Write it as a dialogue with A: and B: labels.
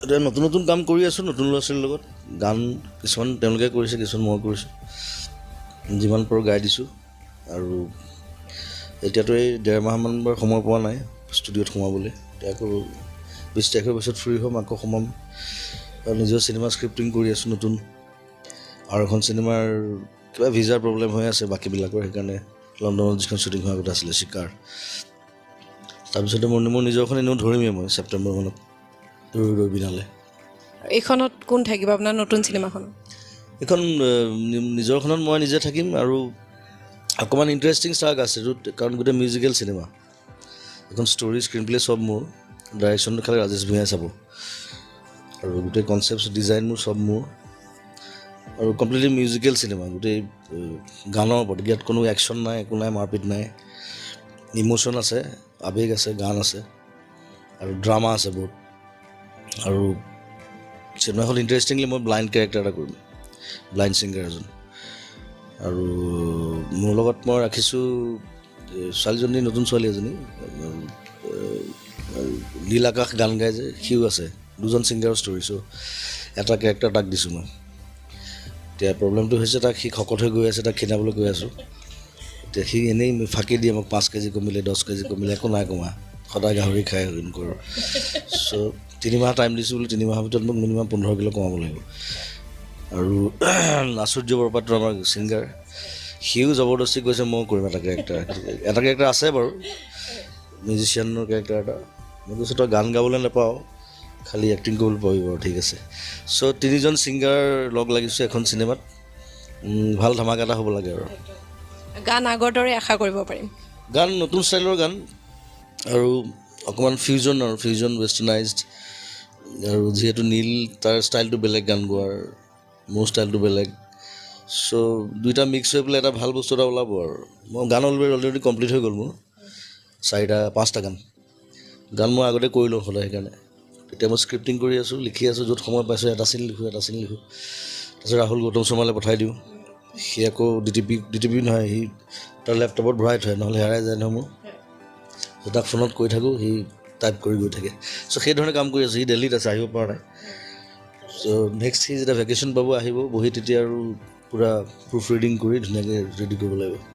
A: এতিয়া নতুন নতুন কাম কৰি আছোঁ নতুন ল'ৰা ছোৱালীৰ লগত গান কিছুমান তেওঁলোকে কৰিছে কিছুমান মই কৰিছোঁ যিমান পাৰোঁ গাই দিছোঁ আৰু এতিয়াতো এই 1.5 মাহমান বাৰু সময় পোৱা নাই ষ্টুডিঅ'ত সোমাবলৈ এতিয়া আকৌ 20 তাৰিখৰ পিছত ফ্ৰী হ'ম আকৌ সোমাম আৰু নিজৰ চিনেমা স্ক্ৰিপ্টিং কৰি আছোঁ নতুন আৰু এখন চিনেমাৰ কিবা ভিজাৰ প্ৰব্লেম হৈ আছে বাকীবিলাকৰ সেইকাৰণে লণ্ডনত যিখন শ্বুটিং হোৱা কথা আছিলে চিকাৰ তাৰপিছতে মোৰ নিজৰখন এনেও ধৰিমেই মই ছেপ্টেম্বৰ মানত ৰৈ বিনালে
B: এইখনত কোন থাকিব আপোনাৰ নতুন চিনেমাখন
A: এইখন নিজৰখনত মই নিজে থাকিম আৰু অকণমান ইণ্টাৰেষ্টিং ষ্টাৰ্ক আছে য'ত কাৰণ গোটেই মিউজিকেল চিনেমা এখন ষ্টৰি স্ক্ৰীণ প্লে চব মোৰ ডাইৰেকশ্যনটো খালি ৰাজেশ ভূঞাই চাব আৰু গোটেই কনচেপ্ট ডিজাইন মোৰ চব মোৰ আৰু কমপ্লিটলি মিউজিকেল চিনেমা গোটেই গানৰ ওপৰত ইয়াত কোনো একশ্যন নাই একো নাই মাৰপিট নাই ইম'শ্যন আছে আৱেগ আছে গান আছে আৰু ড্ৰামা আছে বহুত আৰু চিনেমাখন ইণ্টাৰেষ্টিংলি মই ব্লাইণ্ড কেৰেক্টাৰ এটা কৰিম ব্লাইণ্ড ছিংগাৰ এজন আৰু মোৰ লগত মই ৰাখিছোঁ ছোৱালীজনী নতুন ছোৱালী এজনী নীল আকাশ গান গাই যে সিও আছে দুজন ছিংগাৰৰ ষ্টৰি চ' এটা কেৰেক্টাৰ তাক দিছোঁ মই এতিয়া প্ৰব্লেমটো হৈছে তাক সি শকত হৈ গৈ আছে তাক খীনাবলৈ গৈ আছোঁ এতিয়া সি এনেই ফাঁকি দিয়ে মোক 5 কেজি কমিলে 10 কেজি কমিলে একো নাই কমা সদায় গাহৰি খাই কৰোঁ চ' 3 মাহ টাইম দিছোঁ বুলি 3 মাহৰ ভিতৰত মোক মিনিমাম 15 কিলো কমাব লাগিব আৰু আচুৰ্য বৰপাত্ৰ আমাৰ ছিংগাৰ সিও জবৰদস্তি কৈছে মই কৰিম এটা কেৰেক্টাৰ আছে বাৰু মিউজিচিয়ানৰ কেৰেক্টাৰ এটা মই কৈছোঁ তই গান গাবলৈ নাপাওঁ খালি এক্টিং কৰিবলৈ পাবি বাৰু ঠিক আছে চ' 3জন ছিংগাৰ লগ লাগিছোঁ এখন চিনেমাত ভাল ধামাকা এটা হ'ব লাগে আৰু
B: গান আগৰ দৰে আশা কৰিব পাৰিম
A: গান নতুন ষ্টাইলৰ গান আৰু অকণমান ফিউজন ৱেষ্টাৰ্ণাইজড আৰু যিহেতু নীল তাৰ ষ্টাইলটো বেলেগ গান গোৱাৰ মোৰ ষ্টাইলটো বেলেগ চ' দুইটা মিক্স হৈ পেলাই এটা ভাল বস্তু এটা ওলাব আৰু মই গান অলৰেডি কমপ্লিট হৈ গ'ল মোৰ 4-5টা গান মই আগতে কৰি লওঁ সদায় সেইকাৰণে এতিয়া মই স্ক্ৰিপ্টিং কৰি আছোঁ লিখি আছোঁ য'ত সময় পাইছোঁ এটা চিন লিখোঁ তাৰপিছত ৰাহুল গৌতম শৰ্মালৈ পঠাই দিওঁ সি আকৌ ডিটিপি নহয় সি তাৰ লেপটপত ভৰাই থয় নহ'লে হেৰাই যায় নহয় মোৰ তাক ফোনত কৈ থাকোঁ সি টাইপ কৰি গৈ থাকে চ' সেইধৰণে কাম কৰি আছোঁ সি দিল্লীত আছে আহিব পৰা নাই চ' নেক্সট সি যেতিয়া ভেকেশ্যন পাব আহিব বহি তেতিয়া আৰু পূৰা প্ৰুফ ৰিডিং কৰি ধুনীয়াকৈ ৰেডি কৰিব লাগিব